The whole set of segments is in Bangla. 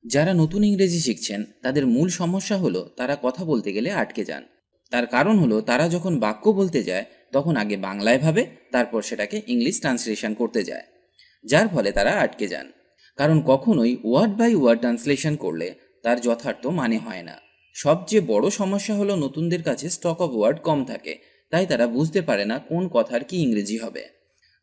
যারা নতুন ইংরেজি শিখছেন তাদের মূল সমস্যা হলো তারা কথা বলতে গেলে আটকে যান। তার কারণ হলো তারা যখন বাক্য বলতে যায় তখন আগে বাংলায় ভাবে, তারপর সেটাকে ইংলিশ ট্রান্সলেশন করতে যায়, যার ফলে তারা আটকে যান। কারণ কখনোই ওয়ার্ড বাই ওয়ার্ড ট্রান্সলেশন করলে তার যথার্থ মানে হয় না। সবচেয়ে বড় সমস্যা হলো নতুনদের কাছে স্টক অফ ওয়ার্ড কম থাকে, তাই তারা বুঝতে পারে না কোন কথার কি ইংরেজি হবে।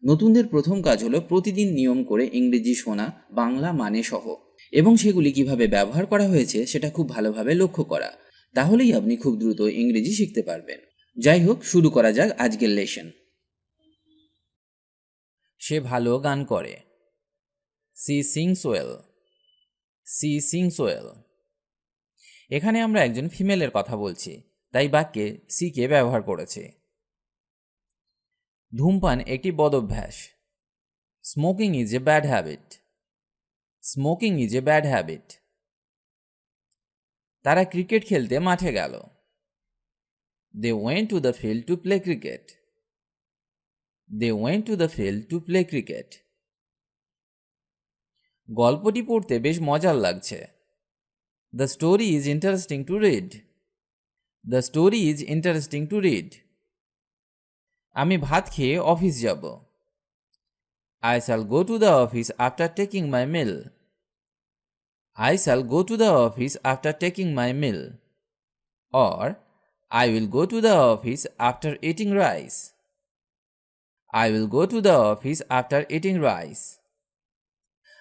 নতুনদের প্রথম কাজ হলো প্রতিদিন নিয়ম করে ইংরেজি শোনা, বাংলা মানে সহ, এবং সেগুলি কিভাবে ব্যবহার করা হয়েছে সেটা খুব ভালোভাবে লক্ষ্য করা। তাহলেই আপনি খুব দ্রুত ইংরেজি শিখতে পারবেন। যাই হোক, শুরু করা যাক আজকের লেসন। সে ভালো গান করে। She sings well. She sings well. এখানে আমরা একজন ফিমেলের কথা বলছি, তাই বাক্যে সিকে ব্যবহার করেছি। ধূমপান একটি বদঅভ্যাস। Smoking is a bad habit. Smoking is a bad habit. তারা ক্রিকেট খেলতে মাঠে গেল। They went to the field to play cricket. They went to the field to play cricket. গল্পটি পড়তে বেশ মজার লাগছে। The story is interesting to read. The story is interesting to read. আমি ভাত খেয়ে অফিস যাব। I shall go to the office after taking my meal. I shall go to the office after taking my meal. Or, I will go to the office after eating rice. I will go to the office after eating rice.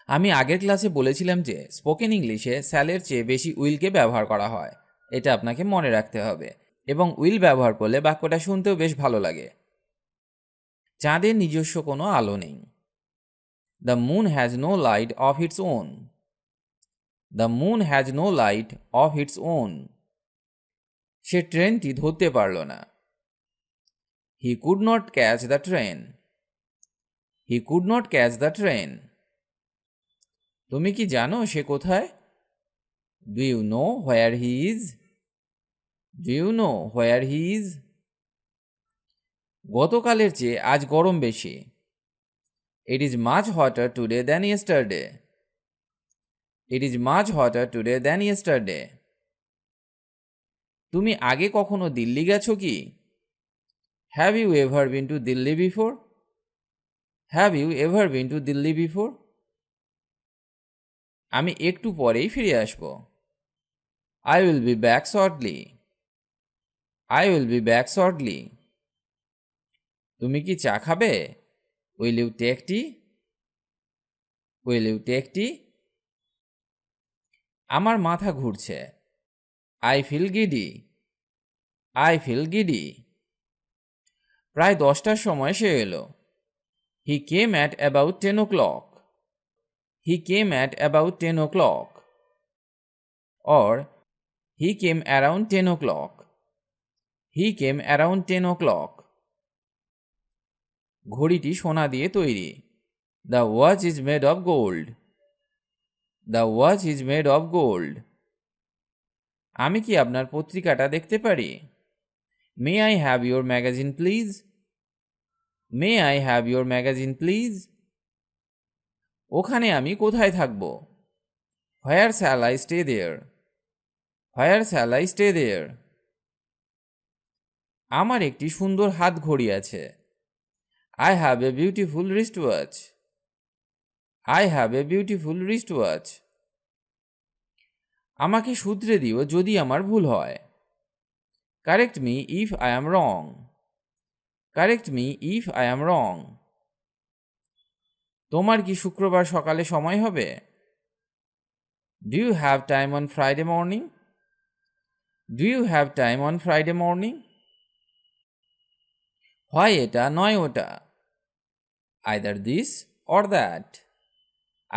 আমি আগের ক্লাসে বলেছিলাম যে স্পোকেন ইংলিশে শ্যালের চেয়ে বেশি উইলকে ব্যবহার করা হয়। এটা আপনাকে মনে রাখতে হবে, এবং উইল ব্যবহার করলে বাক্যটা শুনতেও বেশ ভালো লাগে। চাঁদের নিজস্ব কোনো আলো নেই। The moon has no light of its own. The moon has no light of its own. সে ট্রেনটি ধরতে পারল না। He could not catch the train. He could not catch the train. তুমি কি জানো সে কোথায়? Do you know where he is? Do you know where he is? গতকালের চেয়ে আজ গরম বেশি। It is much hotter today than yesterday. It is much hotter today than yesterday. তুমি আগে কখনো দিল্লি গেছো কি? Have you ever been to Delhi before? Have you ever been to Delhi before? আমি একটু পরেই ফিরে আসব। I will be back shortly. I will be back shortly. তুমি কি চা খাবে? Will you take tea? Will you take tea? আমার মাথা ঘুরছে। I feel giddy. I feel giddy. প্রায় 10টার সময় সে এলো। He came at about 10 o'clock. He came at about 10 o'clock. Or, he came around 10 o'clock. He came around 10 o'clock. ঘড়িটি সোনা দিয়ে তৈরি। The watch is made of gold. The watch is made of gold. আমি কি আপনার পত্রিকাটা দেখতে পারি? May I have your magazine please? May I have your magazine please? ওখানে আমি কোথায় থাকব? Where shall I stay there? Where shall I stay there? আমার একটি সুন্দর হাত ঘড়ি আছে। I have a beautiful wristwatch. I have a beautiful wristwatch. আমাকে শুধরে দিও যদি আমার ভুল হয়। Correct me if I am wrong. Correct me if I am wrong. তোমার কি শুক্রবার সকালে সময় হবে? Do you have time on Friday morning? Do you have time on Friday morning? হয় এটা নয় ওটা। Either this or that.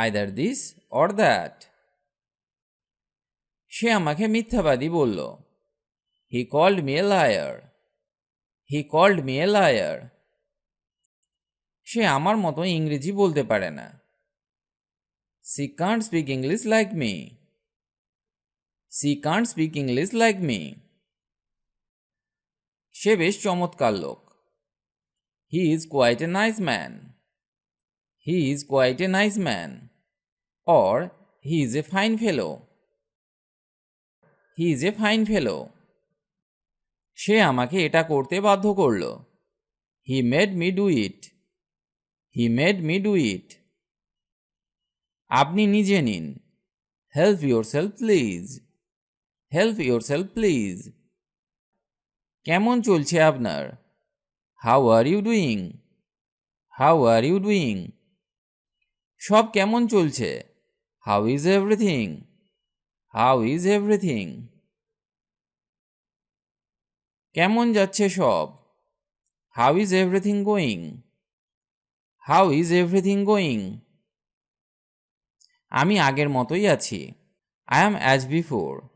Either this or that. সে আমাকে মিথ্যাবাদী বলল। He called me a liar. He called me a liar. সে আমার মতো ইংরেজি বলতে পারে না। She can't speak English like me. She can't speak English like me. সে বেশ চমৎকার লোক। He is quite a nice man. He is quite a nice man. Or, he is a fine fellow. He is a fine fellow. সে আমাকে এটা করতে বাধ্য করল। He made me do it. He made me do it. আপনি নিজে নিন। Help yourself please. Help yourself please. কেমন চলছে আপনার? How are you doing? How are you doing? সব কেমন চলছে? How is everything? How is everything? কেমন যাচ্ছে সব? How is everything going? How is everything going? আমি আগের মতোই আছি। I am as before.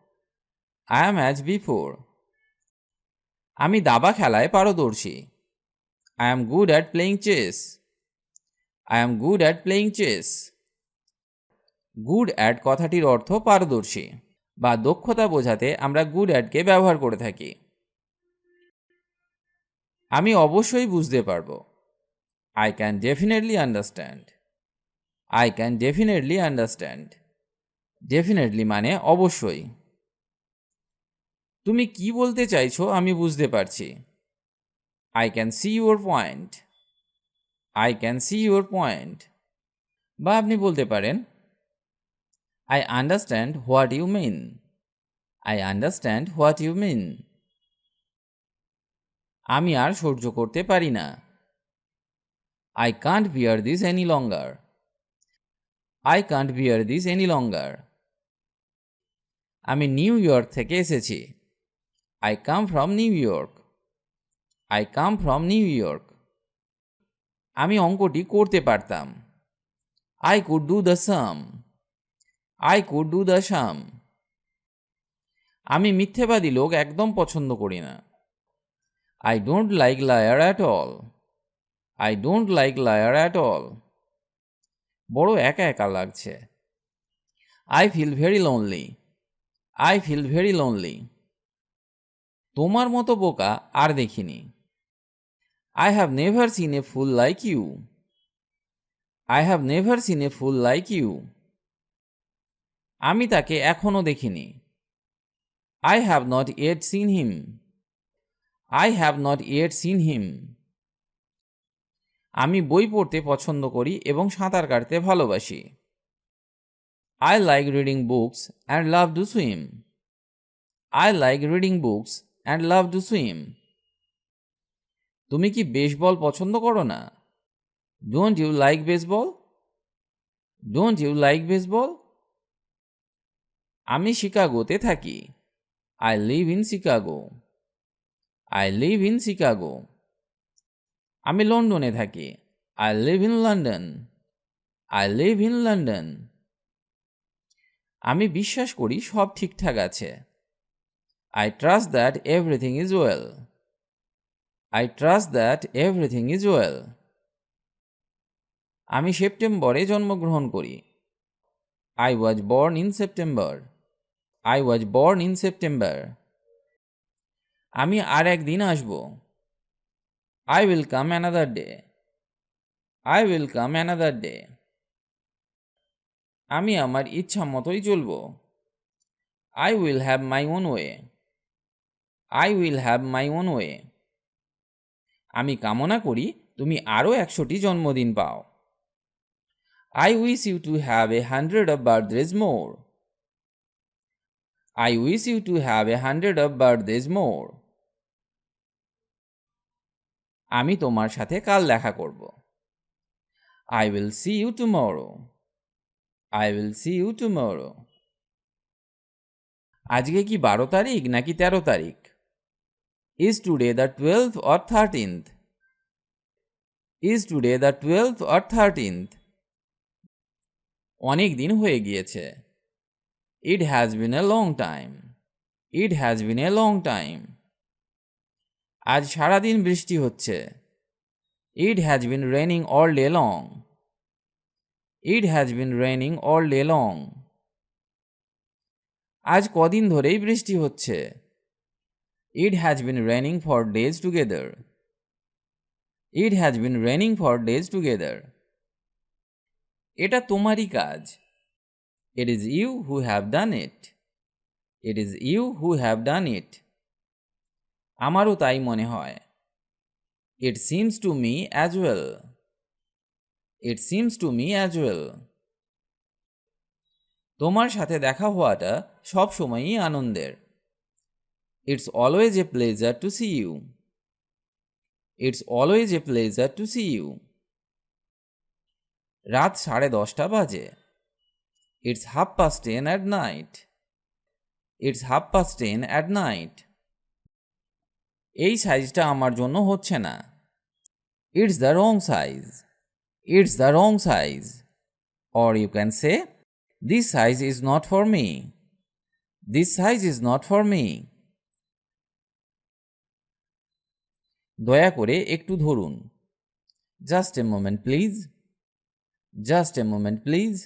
I am as before. আমি দাবা খেলায় পারদর্শী। I am good at playing chess. I am good at playing chess. Good at কথাটির অর্থ পারদর্শী বা দক্ষতা বোঝাতে আমরা গুড অ্যাটকে ব্যবহার করে থাকি। আমি অবশ্যই বুঝতে পারবো। I can definitely understand. I can definitely understand. Definitely মানে অবশ্যই। তুমি কি বলতে চাইছো আমি বুঝতে পারছি। I can see your point. I can see your point. বা আপনি বলতে পারেন I understand what you mean. I understand what you mean. আমি আর সহ্য করতে পারি না। I can't bear this any longer. I can't bear this any longer. আমি নিউ ইয়র্ক থেকে এসেছি। I come from New York. I come from New York. আমি অঙ্কটি করতে পারতাম। I could do the sum. I could do the sum. আমি মিথ্যেবাদী লোক একদম পছন্দ করি না। I don't like liar at all. I don't like liar at all. বড় একা একা লাগছে। I feel very lonely. I feel very lonely. তোমার মতো বোকা আর দেখিনি। I have never seen a fool like you. I have never seen a fool like you. আমি তাকে এখনো দেখিনি। I have not yet seen him. I have not yet seen him. আমি বই পড়তে পছন্দ করি এবং সাঁতার কাটতে ভালোবাসি। I like reading books and love to swim. I like reading books and love to swim. তুমি কি বেসবল পছন্দ করো না? Don't you like baseball? Don't you like baseball? আমি শিকাগোতে থাকি। I live in Chicago. I live in Chicago. আমি লন্ডনে থাকি। I live in London. I live in London. আমি বিশ্বাস করি সব ঠিকঠাক আছে। I trust that everything is well. I trust that everything is well. আমি সেপ্টেম্বরে জন্মগ্রহণ করি। I was born in September. I was born in September. আমি আর একদিন আসব। I will come another day. I will come another day. আমি আমার ইচ্ছা মতোই চলব। I will have my own way. I will have my own way. আমি কামনা করি তুমি আরও 100টি জন্মদিন পাও। I wish you to have 100 of birthdays more. I wish you to have 100 of birthdays more. আমি তোমার সাথে কাল দেখা করব। I will see you tomorrow. I will see you tomorrow. আজকে কি 12 তারিখ নাকি 13 তারিখ? Is today the 12th or 13th? Is today the 12th or 13th? অনেক দিন হয়ে গিয়েছে। It has been a long time. It has been a long time. আজ সারাদিন বৃষ্টি হচ্ছে। It has been raining all day long. It has been raining all day long. আজ কদিন ধরেই বৃষ্টি হচ্ছে। It has been raining for days together. It has been raining for days together. এটা তোমারই কাজ। It is you who have done it. It is you who have done it. আমারও তাই মনে হয়। It seems to me as well. It seems to me as well. তোমার সাথে দেখা হওয়াটা সব সময়ই আনন্দের। It's always a pleasure to see you. It's always a pleasure to see you. রাত 10:30 বাজে। It's 10:30 at night. It's 10:30 at night. এই সাইজটা আমার জন্য হচ্ছে না। It's the wrong size. It's the wrong size. Or you can say, this size is not for me. This size is not for me. দয়া করে একটু ধরুন। Just a moment please. Just a moment please.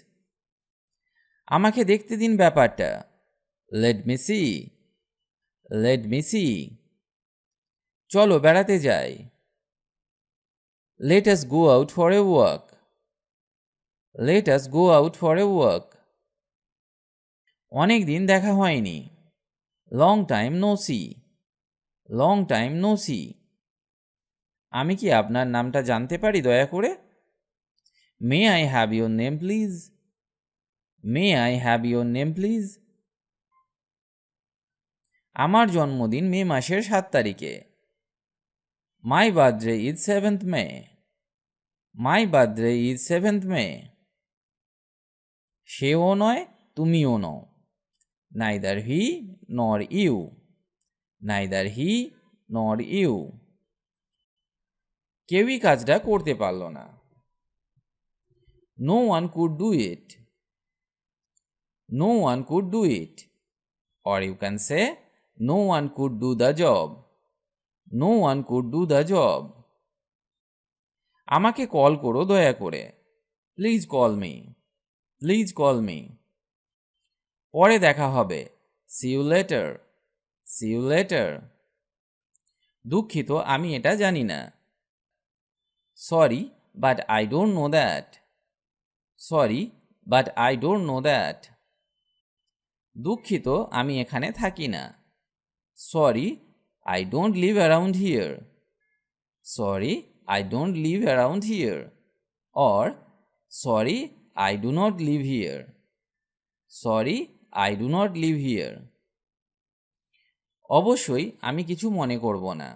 আমাকে দেখতে দিন ব্যাপারটা। Let me see. Let me see. চলো বেড়াতে যাই। Let us go out for a walk. Let us go out for a walk. অনেক দিন দেখা হয়নি। Long time no see. Long time no see. আমি কি আপনার নামটা জানতে পারি দয়া করে? May I have your name please? May I have your name please? আমার জন্মদিন মে মাসের 7 তারিখে। My birthday is 7th May. My birthday is 7th May. সেও নয়, তুমিও নও। Neither he nor you. Neither he nor you. কেউই কাজটা করতে পারল না। No one could do it. No one could do it. Or you can say, no one could do the job. No one could do the job. আমাকে কল করো দয়া করে। Please call me. Please call me. পরে দেখা হবে। See you later. See you later. দুঃখিত, আমি এটা জানি না। Sorry, but I don't know that. Sorry, but I don't know that. দুঃখিত, আমি এখানে থাকি না। Sorry, I don't live around here. Sorry, I don't live around here. Or, sorry, I do not live here. Sorry, I do not live here. অবশ্যই আমি কিছু মনে করব না।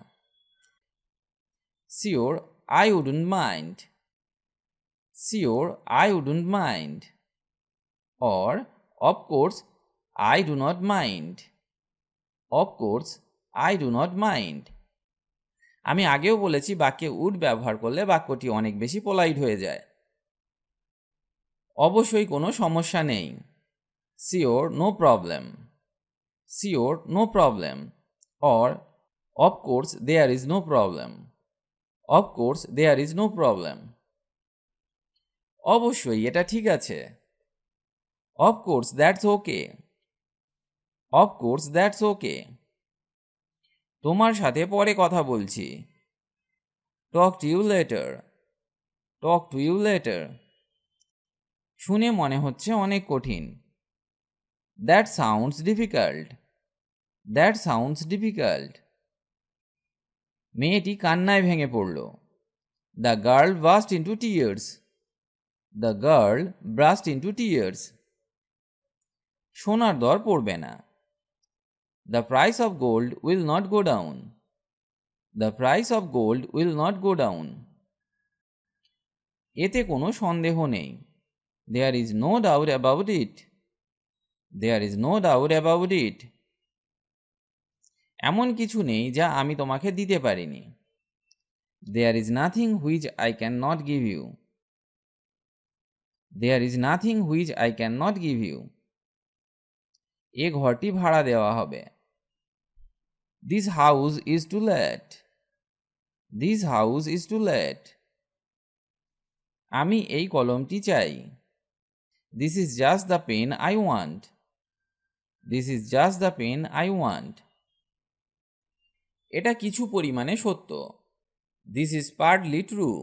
Sure, I wouldn't mind. Sure, I wouldn't mind. Or, of course, I do not mind. Of course, I do not mind. আমি আগেও বলেছি বাক্যে উড ব্যবহার করলে বাক্যটি অনেক বেশি পোলাইট হয়ে যায়। অবশ্যই কোনো সমস্যা নেই। Sure, no problem. Sure, no problem. Or, of course, there is no problem. Of course, there is no problem. অবশ্যই এটা ঠিক আছে। Of course, that's okay. Of course, that's okay. তোমার সাথে পরে কথা বলছি। Talk to you later. Talk to you later. শুনে মনে হচ্ছে অনেক কঠিন। That sounds difficult. That sounds difficult. মেয়েটি কান্নায় ভেঙে পড়ল। The girl burst into tears. The girl burst into tears. সোনার দর পড়বে না। The price of gold will not go down. The price of gold will not go down. এতে কোনো সন্দেহ নেই। There is no doubt about it. There is no doubt about it. এমন কিছু নেই যা আমি তোমাকে দিতে পারিনি। There is nothing which I cannot give you. There is nothing which I cannot give you. এ ঘরটি ভাড়া দেওয়া হবে। This house is to let. This house is to let. আমি এই কলমটি চাই। This is just the pen I want. This is just the pen I want. এটা কিছু পরিমাণে সত্য। This is partly true.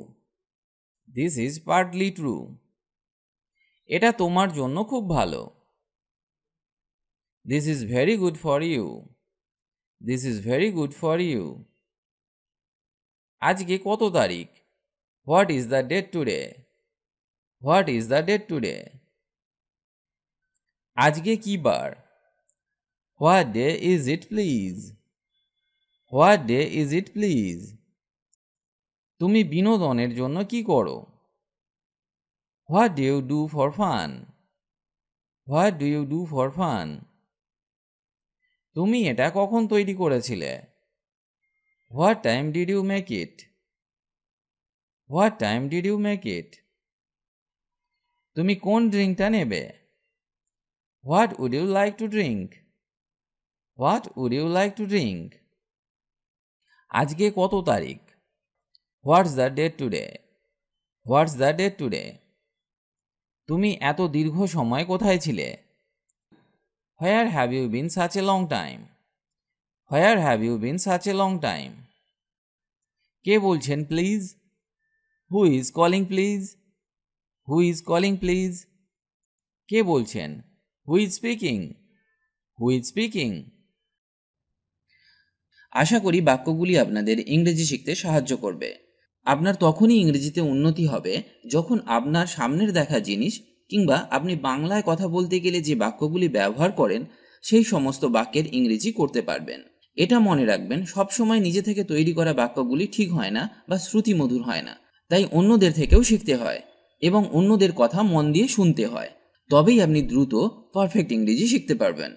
This is partly true. এটা তোমার জন্য খুব ভালো। This is very good for you. This is very good for you. আজকে কত তারিখ? What is the date today? What is the date today? আজকে কি বার? What day is it please? What day is it please? তুমি বিনোদনের জন্য কি করো? What do you do for fun? What do you do for fun? তুমি এটা কখন তৈরি করেছিলে? What time did you make it? What time did you make it? তুমি কোন ড্রিঙ্কটা নেবে? What would you like to drink? What would you like to drink? আজকে কত তারিখ? What's the date today? What's the date today? তুমি এত দীর্ঘ সময় কোথায় ছিলে? Where have you been such a long time? Where have you been such a long time? কে বলছেন please? Who is calling please? Who is calling please? কে বলছেন? Who is speaking? Who is speaking? আশা করি বাক্যগুলি আপনাদের ইংরেজি শিখতে সাহায্য করবে। আপনার তখনই ইংরেজিতে উন্নতি হবে যখন আপনার সামনের দেখা জিনিস কিংবা আপনি বাংলায় কথা বলতে গেলে যে বাক্যগুলি ব্যবহার করেন সেই সমস্ত বাক্যের ইংরেজি করতে পারবেন। এটা মনে রাখবেন, সবসময় নিজে থেকে তৈরি করা বাক্যগুলি ঠিক হয় না বা শ্রুতিমধুর হয় না, তাই অন্যদের থেকেও শিখতে হয় এবং অন্যদের কথা মন দিয়ে শুনতে হয়। তবেই আপনি দ্রুত পারফেক্ট ইংরেজি শিখতে পারবেন।